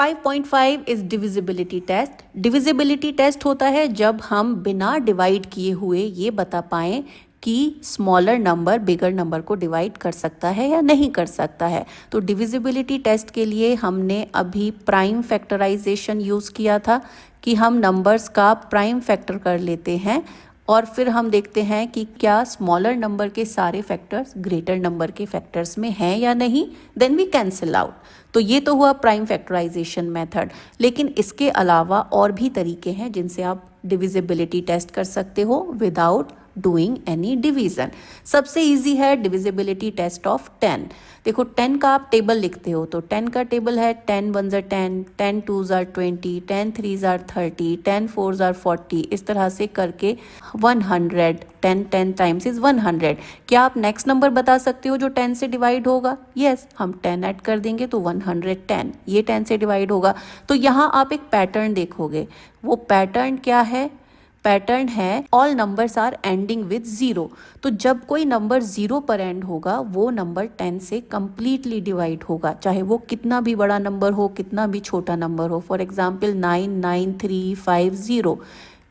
5.5 is divisibility test. Divisibility test होता है जब हम बिना डिवाइड किए हुए ये बता पाएं कि स्मॉलर नंबर बिगर नंबर को डिवाइड कर सकता है या नहीं कर सकता है। तो डिविजिबिलिटी टेस्ट के लिए हमने अभी प्राइम फैक्टराइजेशन यूज़ किया था कि हम नंबर्स का प्राइम फैक्टर कर लेते हैं और फिर हम देखते हैं कि क्या स्मॉलर नंबर के सारे फैक्टर्स ग्रेटर नंबर के फैक्टर्स में हैं या नहीं, देन वी कैंसिल आउट। तो ये तो हुआ प्राइम फैक्टराइजेशन मेथड, लेकिन इसके अलावा और भी तरीके हैं जिनसे आप डिविजिबिलिटी टेस्ट कर सकते हो विदाउट डूइंग एनी डिवीजन। सबसे इजी है डिविजिबिलिटी टेस्ट ऑफ 10। देखो 10 का आप टेबल लिखते हो तो 10 का टेबल है 10 1s are 10, 10 2s are 20, 10 3s are 30, 10 4s are 40, इस तरह से करके 100। 10 टाइम्स इज 100। क्या आप नेक्स्ट नंबर बता सकते हो जो 10 से डिवाइड होगा? यस, हम 10 ऐड कर देंगे तो 110, ये 10 से डिवाइड होगा। तो यहाँ आप एक पैटर्न देखोगे। वो पैटर्न क्या है? पैटर्न है all numbers are ending with 0। तो जब कोई नंबर 0 पर एंड होगा वो नंबर 10 से कंप्लीटली डिवाइड होगा, चाहे वो कितना भी बड़ा नंबर हो, कितना भी छोटा नंबर हो। फॉर एग्जाम्पल 99350,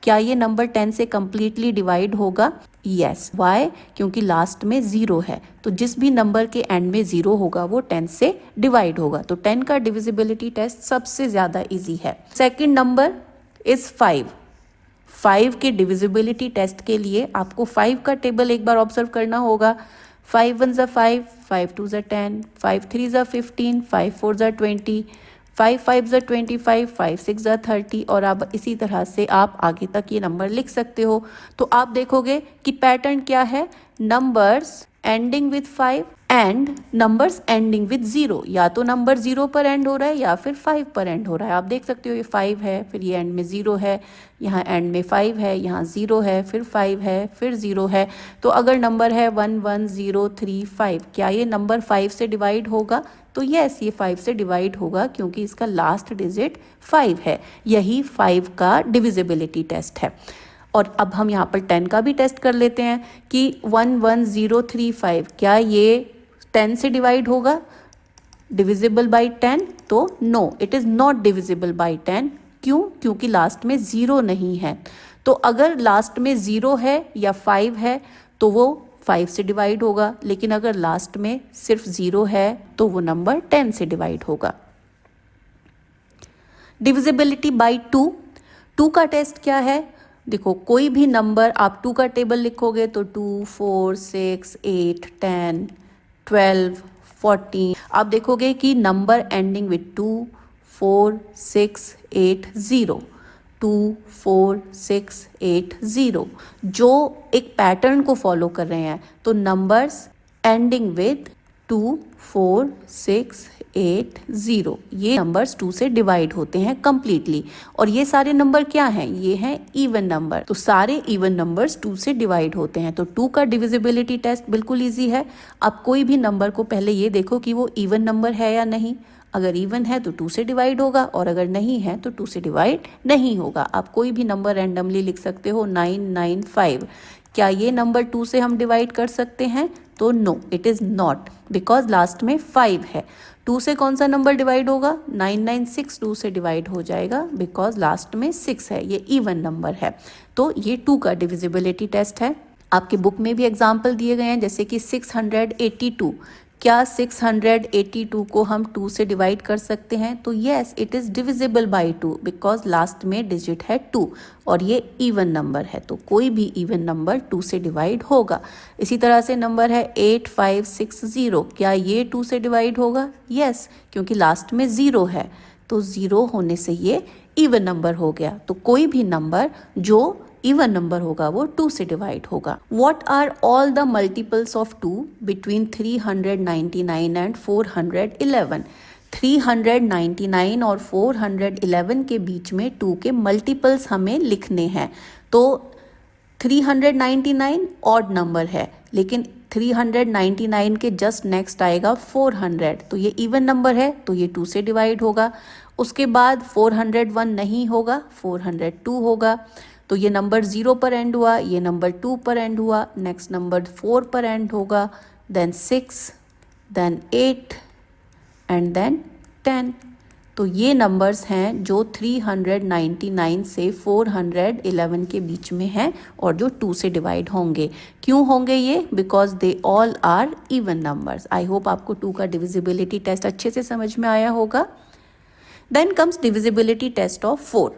क्या ये नंबर 10 से कंप्लीटली डिवाइड होगा? यस। वाई? क्योंकि लास्ट में 0 है, तो जिस भी नंबर के एंड में 0 होगा वो 10 से डिवाइड होगा। तो 10 का डिविजिबिलिटी टेस्ट सबसे ज़्यादा ईजी है। Second number is 5। 5 के डिविजिबिलिटी टेस्ट के लिए आपको 5 का टेबल एक बार ऑब्जर्व करना होगा। 5 1s are 5, 5 2s are 10, 5 3s are 15, 5 4s are 20, 5 5s are 25, 5 6s are 30 और अब इसी तरह से आप आगे तक ये नंबर लिख सकते हो। तो आप देखोगे कि पैटर्न क्या है, numbers ending with 5 and numbers ending with 0। या तो नंबर 0 पर एंड हो रहा है या फिर 5 पर एंड हो रहा है। आप देख सकते हो ये 5 है, फिर ये एंड में 0 है, यहाँ एंड में 5 है, यहाँ 0 है, फिर 5 है, फिर 0 है। तो अगर नंबर है 1 1 0 3 5, क्या ये नंबर 5 से डिवाइड होगा? तो यस, ये 5 से डिवाइड होगा क्योंकि इसका लास्ट डिजिट 5 है। यही 5 का डिविजिबिलिटी टेस्ट है। और अब हम यहाँ पर 10 का भी टेस्ट कर लेते हैं कि 1 1 0 3 5, क्या ये 10 से डिवाइड होगा? Divisible by 10? तो no, it is not divisible by 10। क्यों? क्योंकि लास्ट में 0 नहीं है। तो अगर लास्ट में 0 है या 5 है तो वो 5 से डिवाइड होगा, लेकिन अगर लास्ट में सिर्फ 0 है तो वो नंबर 10 से डिवाइड होगा। Divisibility by 2। 2 का टेस्ट क्या है? देखो कोई भी नंबर आप 2 का टेबल लिखोगे तो 2 4 6 8 10 12 14। आप देखोगे कि नंबर एंडिंग विथ 2 4 6 8 0, 2 4 6 8 0 जो एक पैटर्न को फॉलो कर रहे हैं। तो नंबर्स एंडिंग विथ 2 4 6 8 0, ये नंबर्स 2 से डिवाइड होते हैं कंप्लीटली। और ये सारे नंबर क्या हैं? ये हैं इवन नंबर। तो सारे इवन नंबर्स 2 से डिवाइड होते हैं। तो 2 का डिविजिबिलिटी टेस्ट बिल्कुल इजी है। आप कोई भी नंबर को पहले ये देखो कि वो इवन नंबर है या नहीं। अगर इवन है तो 2 से डिवाइड होगा और अगर नहीं है तो 2 से डिवाइड नहीं होगा। आप कोई भी नंबर रैंडमली लिख सकते हो 995, क्या ये नंबर 2 से हम डिवाइड कर सकते हैं? तो no, it is not, because last में 5 है। 2 से कौन सा नंबर डिवाइड होगा? 996 2 से डिवाइड हो जाएगा बिकॉज लास्ट में 6 है, ये इवन नंबर है। तो ये 2 का डिविजिबिलिटी टेस्ट है। आपके बुक में भी एग्जाम्पल दिए गए हैं, जैसे कि 682। क्या 682 को हम 2 से डिवाइड कर सकते हैं? तो yes, it is divisible by 2 because last में डिजिट है 2 और ये इवन नंबर है। तो कोई भी इवन नंबर 2 से डिवाइड होगा। इसी तरह से नंबर है 8560, क्या ये 2 से डिवाइड होगा? येस, क्योंकि लास्ट में 0 है, तो 0 होने से ये इवन नंबर हो गया। तो कोई भी नंबर जो इवन नंबर होगा वो 2 से डिवाइड होगा। What are all the multiples of 2 between 399 and 411? 399 और 411 के बीच में 2 के मल्टीपल्स हमें लिखने हैं। तो 399 ऑड नंबर है, लेकिन 399 के जस्ट नेक्स्ट आएगा 400, तो ये इवन नंबर है तो ये 2 से डिवाइड होगा। उसके बाद 401 नहीं होगा, 402 होगा। तो ये नंबर 0 पर एंड हुआ, ये नंबर 2 पर एंड हुआ, नेक्स्ट नंबर 4 पर एंड होगा, देन 6, देन 8 एंड देन 10। तो ये नंबर्स हैं जो 399 से 411 के बीच में हैं और जो 2 से डिवाइड होंगे। क्यों होंगे ये? Because they all are even numbers. I hope आपको 2 का डिविजिबिलिटी टेस्ट अच्छे से समझ में आया होगा। Then comes divisibility test of 4।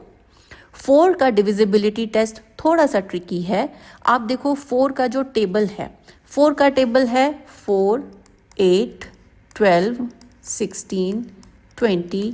4 का डिविजिबिलिटी टेस्ट थोड़ा सा ट्रिकी है। आप देखो 4 का जो टेबल है, 4 का टेबल है 4, 8, 12, 16, 20,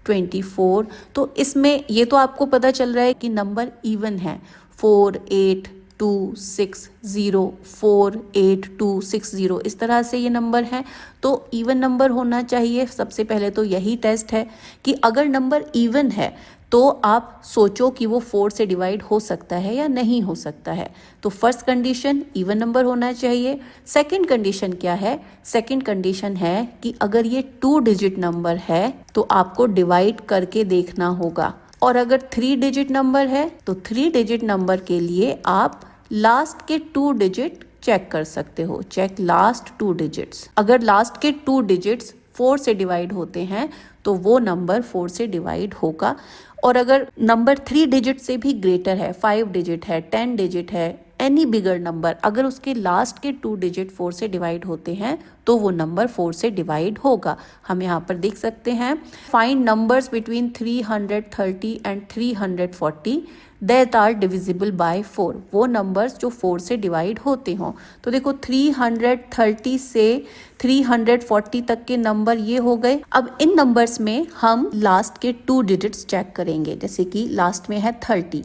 24। तो इसमें ये तो आपको पता चल रहा है कि नंबर इवन है। 4, 8, 2, 6, 0, 4, 8, 2, 6, 0, इस तरह से ये नंबर हैं। तो इवन नंबर होना चाहिए। सबसे पहले तो यही टेस्ट है कि अगर नंबर इवन है तो आप सोचो कि वो 4 से डिवाइड हो सकता है या नहीं हो सकता है। तो फर्स्ट कंडीशन इवन नंबर होना चाहिए। सेकंड कंडीशन क्या है? सेकंड कंडीशन है कि अगर ये 2 डिजिट नंबर है तो आपको डिवाइड करके देखना होगा। और अगर 3 डिजिट नंबर है तो 3 डिजिट नंबर के लिए आप लास्ट के 2 डिजिट चेक कर सकते हो। Check last 2 digits. अगर लास्ट के 2 डिजिट्स 4 से डिवाइड होते हैं तो वो नंबर 4 से डिवाइड होगा। और अगर नंबर 3 डिजिट से भी ग्रेटर है, 5 डिजिट है, 10 डिजिट है, एनी बिगर नंबर, अगर उसके लास्ट के 2 डिजिट 4 से डिवाइड होते हैं तो वो नंबर 4 से डिवाइड होगा। हम यहाँ पर देख सकते हैं, find numbers between 330 and 340 that are divisible by 4। वो नंबर्स जो 4 से डिवाइड होते हों। तो देखो 330 से 340 तक के नंबर ये हो गए। अब इन नंबर्स में हम लास्ट के 2 डिजिट्स चेक करेंगे। जैसे कि लास्ट में है 30।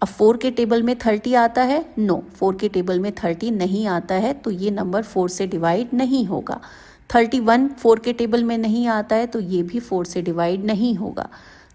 अब 4 के टेबल में 30 आता है? नो, 4 के टेबल में 30 नहीं आता है, तो ये नंबर 4 से डिवाइड नहीं होगा। 31 4 के टेबल में नहीं आता है, तो ये भी 4 से डिवाइड नहीं होगा।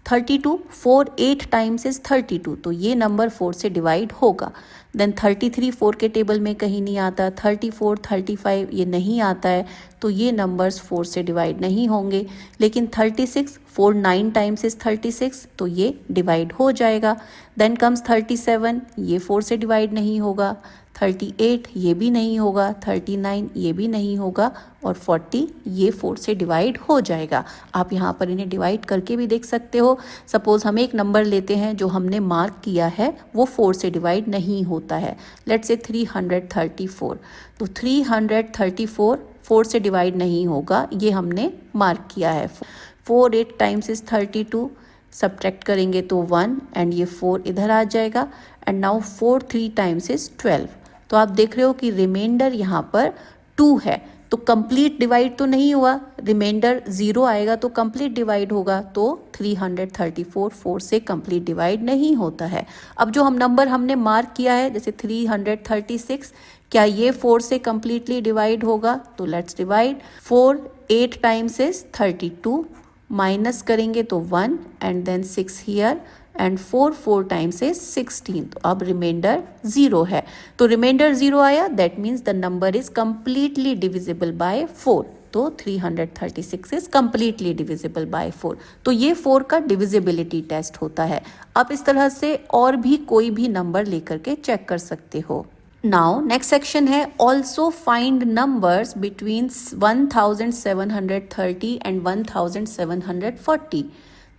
32 4 8 टाइम्स इज 32, तो ये नंबर 4 से डिवाइड होगा। देन 33 4 के टेबल में कहीं नहीं आता। 34 35 ये नहीं आता है, तो ये नंबर्स 4 से डिवाइड नहीं होंगे। लेकिन 36 4 9 टाइम्स इज 36, तो ये डिवाइड हो जाएगा। देन कम्स 37, ये 4 से डिवाइड नहीं होगा। 38 ये भी नहीं होगा। 39 ये भी नहीं होगा। और 40 ये 4 से डिवाइड हो जाएगा। आप यहाँ पर इन्हें डिवाइड करके भी देख सकते हो। सपोज हम एक नंबर लेते हैं जो हमने मार्क किया है, वो 4 से डिवाइड नहीं होता है। लेट्स से 334, तो 334 4 से डिवाइड नहीं होगा, ये हमने मार्क किया है। 4 8 टाइम्स इज 32, सब्ट्रैक्ट करेंगे तो 1 एंड ये 4 इधर आ जाएगा। And now 4 3 times is 12। तो आप देख रहे हो कि रिमाइंडर यहाँ पर 2 है, तो कंप्लीट डिवाइड तो नहीं हुआ। रिमाइंडर 0 आएगा तो कंप्लीट डिवाइड होगा। तो 334 4 से कंप्लीट डिवाइड नहीं होता है। अब जो हम नंबर हमने मार्क किया है, जैसे 336, क्या ये 4 से कंप्लीटली डिवाइड होगा? तो let's divide. 4 8 times is 32, minus करेंगे तो 1 and then 6 here and 4 4 times is 16। तो अब रिमाइंडर 0 है, तो रिमाइंडर 0 आया, that means the number is completely divisible by 4। तो 336 इज कंप्लीटली डिविजिबल बाय 4। तो ये 4 का डिविजिबिलिटी टेस्ट होता है। आप इस तरह से और भी कोई भी नंबर लेकर के चेक कर सकते हो। नाउ नेक्स्ट सेक्शन है also find numbers between 1730 and 1740।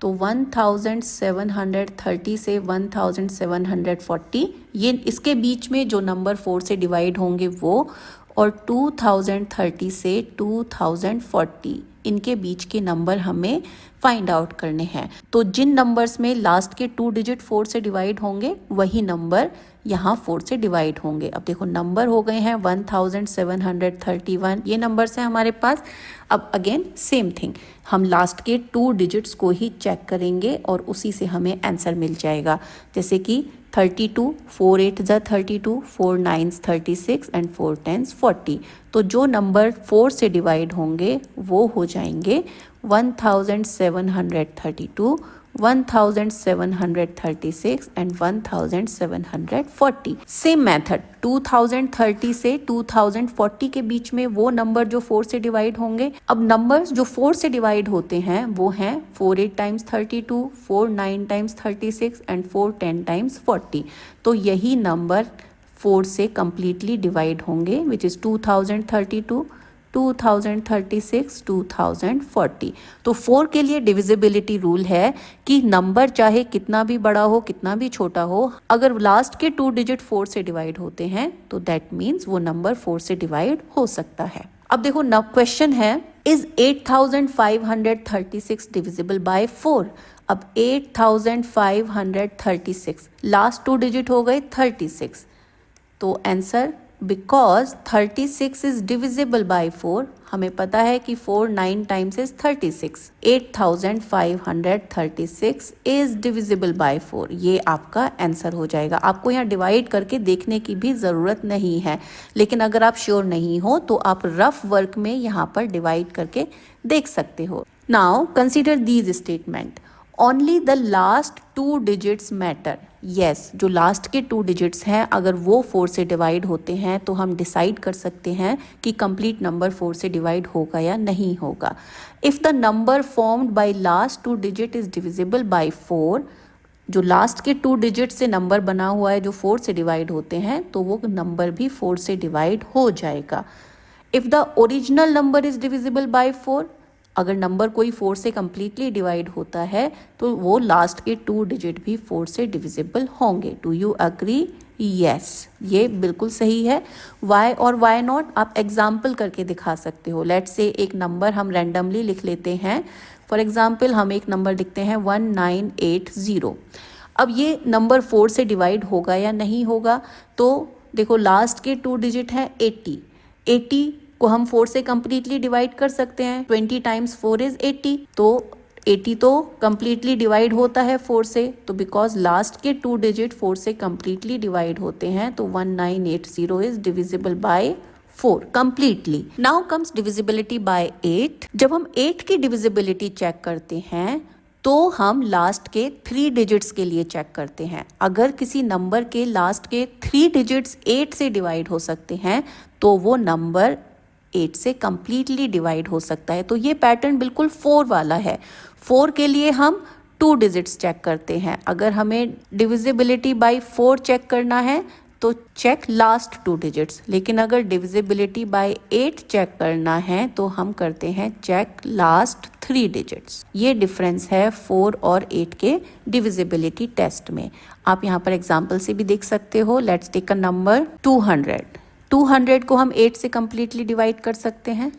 तो 1730 से 1740 ये इसके बीच में जो नंबर 4 से डिवाइड होंगे वो, और 2030 से 2040 इनके बीच के नंबर हमें फाइंड आउट करने हैं। तो जिन नंबर्स में लास्ट के 2 डिजिट 4 से डिवाइड होंगे वही नंबर यहाँ 4 से डिवाइड होंगे। अब देखो नंबर हो गए हैं 1731, ये नंबर्स हैं हमारे पास। अब अगेन सेम थिंग, हम लास्ट के 2 डिजिट्स को ही चेक करेंगे और उसी से हमें आंसर मिल जाएगा। जैसे कि 32 4 8 ज़ा 32, 4 9 36 एंड 4 10 40। तो जो नंबर 4 से डिवाइड होंगे वो हो जाएंगे 1732, 1736 एंड 1740। सेम मेथड 2030 से 2040 के बीच में वो नंबर जो 4 से डिवाइड होंगे। अब नंबर्स जो 4 से डिवाइड होते हैं वो हैं 4 8 टाइम्स 32, 4 9 टाइम्स 36 एंड 4 10 टाइम्स 40। तो यही नंबर 4 से कम्प्लीटली डिवाइड होंगे, विच इज़ 2032, 2036, 2040। तो 4 के लिए डिविजिबिलिटी रूल है कि नंबर चाहे कितना भी बड़ा हो, कितना भी छोटा हो, अगर लास्ट के 2 डिजिट 4 से डिवाइड होते हैं तो दैट मीन्स वो नंबर 4 से डिवाइड हो सकता है। अब देखो न क्वेश्चन है, इज 8536 डिविजिबल बाय 4? अब 8536 लास्ट 2 डिजिट हो गए 36, तो answer because 36 is divisible by 4, हमें पता है कि 4 9 times is 36, 8536 is divisible by 4, ये आपका आंसर हो जाएगा। आपको यहाँ डिवाइड करके देखने की भी ज़रूरत नहीं है, लेकिन अगर आप श्योर नहीं हो तो आप रफ वर्क में यहाँ पर डिवाइड करके देख सकते हो। Now consider these statement, only the last 2 digits matter. Yes, जो लास्ट के 2 डिजिट्स हैं अगर वो 4 से डिवाइड होते हैं तो हम डिसाइड कर सकते हैं कि कंप्लीट नंबर 4 से डिवाइड होगा या नहीं होगा। If the number formed by last 2 digit is divisible by 4, जो लास्ट के 2 डिजिट से नंबर बना हुआ है जो 4 से डिवाइड होते हैं तो वो नंबर भी 4 से डिवाइड हो जाएगा। If the original number is divisible by 4, अगर नंबर कोई 4 से कम्प्लीटली डिवाइड होता है तो वो लास्ट के 2 डिजिट भी 4 से डिविजिबल होंगे। Do you agree? यस, ये बिल्कुल सही है। वाई और वाई नॉट आप एग्जाम्पल करके दिखा सकते हो। लेट्स से एक नंबर हम रैंडमली लिख लेते हैं। फॉर एग्जाम्पल हम एक नंबर लिखते हैं 1980। अब ये नंबर 4 से डिवाइड होगा या नहीं होगा, तो देखो लास्ट के 2 डिजिट हैं 80 को हम 4 से कम्प्लीटली डिवाइड कर सकते हैं। 20 टाइम्स 4 इज 80, तो 80 तो कम्प्लीटली डिवाइड होता है 4 से, तो बिकॉज लास्ट के 2 डिजिट 4 से कम्प्लीटली डिवाइड होते हैं तो 1980 is divisible by 4 completely. Now comes divisibility by 8. जब हम 8 की डिविजिबिलिटी चेक करते हैं तो हम लास्ट के 3 डिजिट्स के लिए चेक करते हैं। अगर किसी नंबर के लास्ट के 3 डिजिट्स 8 से डिवाइड हो सकते हैं तो वो नंबर 8 से कम्प्लीटली डिवाइड हो सकता है। तो ये पैटर्न बिल्कुल 4 वाला है। 4 के लिए हम 2 डिजिट्स चेक करते हैं। अगर हमें डिविजिबिलिटी बाय 4 चेक करना है तो चेक लास्ट 2 डिजिट्स, लेकिन अगर डिविजिबिलिटी बाय 8 चेक करना है तो हम करते हैं चेक लास्ट 3 डिजिट्स। ये डिफरेंस है 4 और 8 के डिविजिबिलिटी टेस्ट में। आप यहाँ पर एग्जाम्पल से भी देख सकते हो। Let's take a number 200। 200 को हम 8 से कम्प्लीटली डिवाइड कर सकते हैं।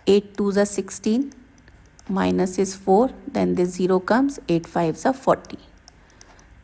8 2 ज़ा 16, minus is 4, then this 0 comes, 8 5 ज़ा 40,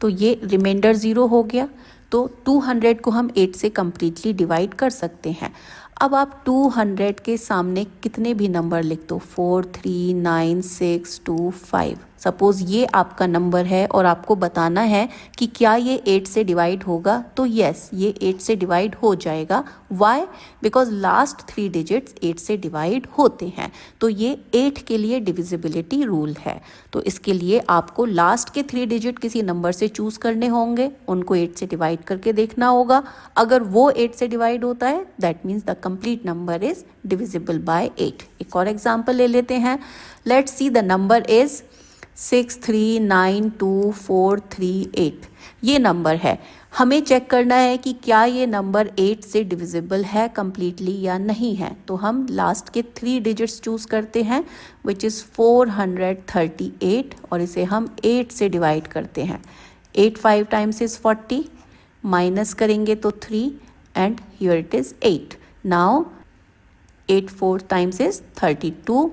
तो ये रिमाइंडर 0 हो गया। तो 200 को हम 8 से कम्प्लीटली डिवाइड कर सकते हैं। अब आप 200 के सामने कितने भी नंबर लिख दो, 4 3 9 6 2 5। सपोज ये आपका नंबर है और आपको बताना है कि क्या ये 8 से डिवाइड होगा, तो यस ये 8 से डिवाइड हो जाएगा। वाई? बिकॉज लास्ट 3 डिजिट्स 8 से डिवाइड होते हैं। तो ये 8 के लिए डिविजिबिलिटी रूल है। तो इसके लिए आपको लास्ट के 3 डिजिट किसी नंबर से चूज करने होंगे, उनको 8 से डिवाइड करके देखना होगा। अगर वो 8 से डिवाइड होता है that means the complete number is divisible by 8। एक और एग्जाम्पल ले लेते हैं। Let's see the number is 63924338। ये नंबर है। हमें चेक करना है कि क्या ये नंबर 8 से डिविजिबल है कम्प्लीटली या नहीं है। तो हम लास्ट के 3 डिजिट्स चूज करते हैं विच इज़ 438 और इसे हम 8 से डिवाइड करते हैं। 8 5 टाइम्स इज 40, माइनस करेंगे तो 3 and here it is 8। Now 8 4 times is 32,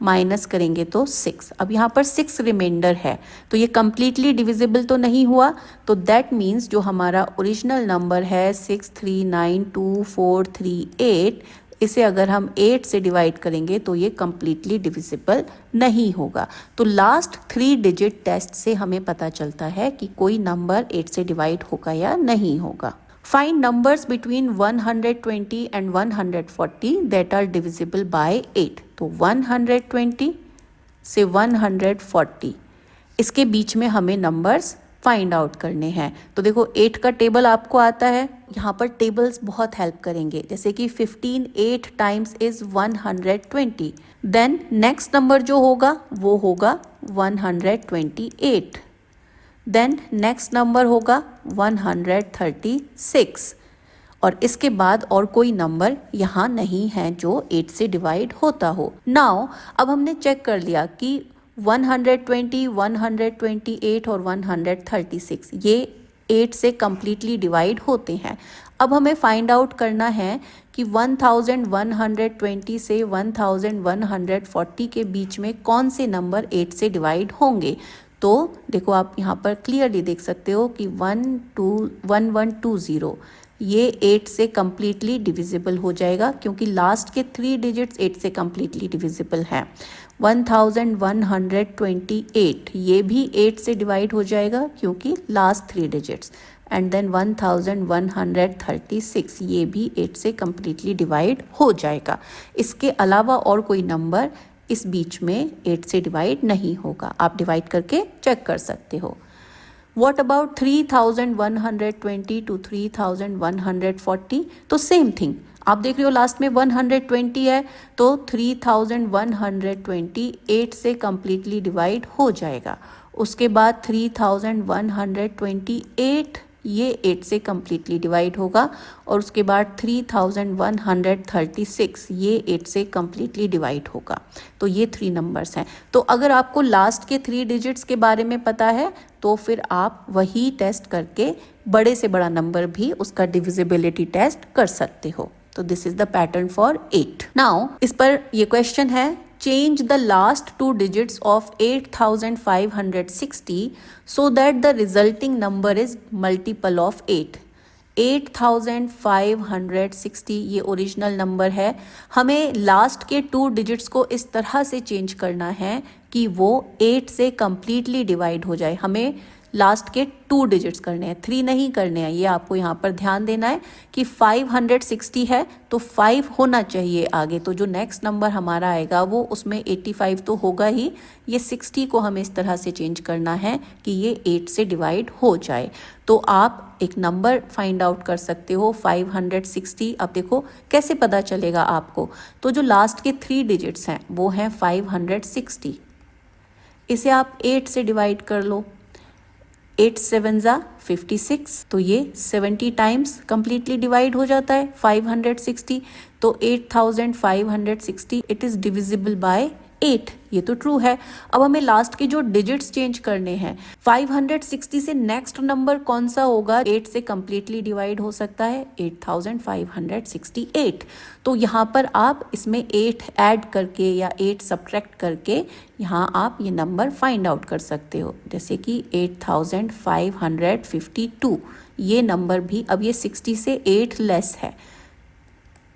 minus करेंगे तो 6। अब यहाँ पर 6 रिमाइंडर है तो ये कम्प्लीटली डिविजिबल तो नहीं हुआ। तो दैट मीन्स जो हमारा ओरिजिनल नंबर है 63924338, इसे अगर हम 8 से डिवाइड करेंगे तो ये कम्प्लीटली डिविजिबल नहीं होगा। तो लास्ट 3 डिजिट टेस्ट से हमें पता चलता है कि कोई नंबर 8 से डिवाइड होगा या नहीं होगा। Find numbers between 120 and 140 that are divisible by 8. तो 120 से 140 इसके बीच में हमें नंबर्स फाइंड आउट करने हैं। तो देखो 8 का टेबल आपको आता है, यहाँ पर टेबल्स बहुत हेल्प करेंगे। जैसे कि 15 8 times is 120, then next number जो होगा वो होगा 128, देन नेक्स्ट नंबर होगा 136 और इसके बाद और कोई नंबर यहाँ नहीं है जो 8 से डिवाइड होता हो। नाउ अब हमने चेक कर लिया कि 120, 128 और 136 ये 8 से कम्प्लीटली डिवाइड होते हैं। अब हमें फाइंड आउट करना है कि 1120 से 1140 के बीच में कौन से नंबर 8 से डिवाइड होंगे। तो देखो आप यहाँ पर क्लियरली देख सकते हो कि 1120 ये 8 से कम्प्लीटली डिविजिबल हो जाएगा क्योंकि लास्ट के 3 डिजिट्स 8 से कम्प्लीटली डिविजिबल हैं। 1128 ये भी 8 से डिवाइड हो जाएगा क्योंकि लास्ट 3 डिजिट्स, एंड देन 1136 ये भी 8 से कम्प्लीटली डिवाइड हो जाएगा। इसके अलावा और कोई नंबर इस बीच में 8 से डिवाइड नहीं होगा। आप डिवाइड करके चेक कर सकते हो। What about 3120 to 3140? तो सेम थिंग, आप देख रहे हो लास्ट में 120 है तो 3120 8 से कम्प्लीटली डिवाइड हो जाएगा। उसके बाद 3128 ये 8 से कम्प्लीटली डिवाइड होगा और उसके बाद 3136 ये 8 से कम्प्लीटली डिवाइड होगा। तो ये 3 नंबर्स हैं। तो अगर आपको लास्ट के 3 डिजिट्स के बारे में पता है तो फिर आप वही टेस्ट करके बड़े से बड़ा नंबर भी उसका डिविजिबिलिटी टेस्ट कर सकते हो। तो this is the pattern for 8। Now इस पर ये क्वेश्चन है, change the last 2 digits of 8560 so that the resulting number is multiple of 8. 8560 ये ओरिजिनल नंबर है। हमें लास्ट के 2 डिजिट्स को इस तरह से चेंज करना है कि वो 8 से कम्प्लीटली डिवाइड हो जाए। हमें लास्ट के 2 डिजिट्स करने हैं, 3 नहीं करने हैं। ये आपको यहाँ पर ध्यान देना है कि 560 है तो 5 होना चाहिए आगे, तो जो नेक्स्ट नंबर हमारा आएगा वो उसमें 85 तो होगा ही। ये 60 को हमें इस तरह से चेंज करना है कि ये 8 से डिवाइड हो जाए। तो आप एक नंबर फाइंड आउट कर सकते हो 560। अब देखो कैसे पता चलेगा आपको, तो जो लास्ट के 3 डिजिट्स हैं वो हैं 560। इसे आप 8 से डिवाइड कर लो, 8 7 जा 56, तो ये 70 टाइम्स कम्प्लीटली डिवाइड हो जाता है 560। तो 8560 इट इज़ डिविजिबल बाय 8, ये तो ट्रू है। अब हमें लास्ट के जो डिजिट्स चेंज करने हैं, 560 से नेक्स्ट नंबर कौन सा होगा 8 से कम्प्लीटली डिवाइड हो सकता है, 8568। तो यहाँ पर आप इसमें 8 ऐड करके या 8 सब्ट्रैक्ट करके यहाँ आप ये नंबर फाइंड आउट कर सकते हो। जैसे कि 8552 ये नंबर भी, अब ये 60 से 8 लेस है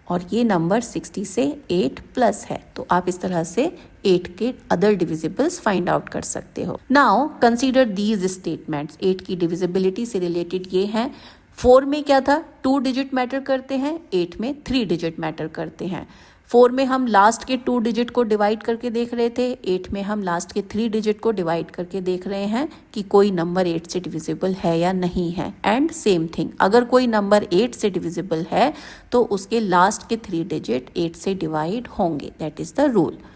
और ये नंबर 60 से 8 प्लस है। तो आप इस तरह से 8 के अदर डिविजिबल्स फाइंड आउट कर सकते हो। Now consider these statements. 8 की डिविजिबिलिटी से रिलेटेड ये हैं। 4 में क्या था, 2 डिजिट मैटर करते हैं, 8 में 3 डिजिट मैटर करते हैं। 4 में हम लास्ट के 2 डिजिट को डिवाइड करके देख रहे थे, 8 में हम लास्ट के 3 डिजिट को डिवाइड करके देख रहे हैं कि कोई नंबर 8 से डिविजिबल है या नहीं है। एंड सेम थिंग, अगर कोई नंबर 8 से डिविजिबल है तो उसके लास्ट के 3 डिजिट 8 से डिवाइड होंगे। That is the rule.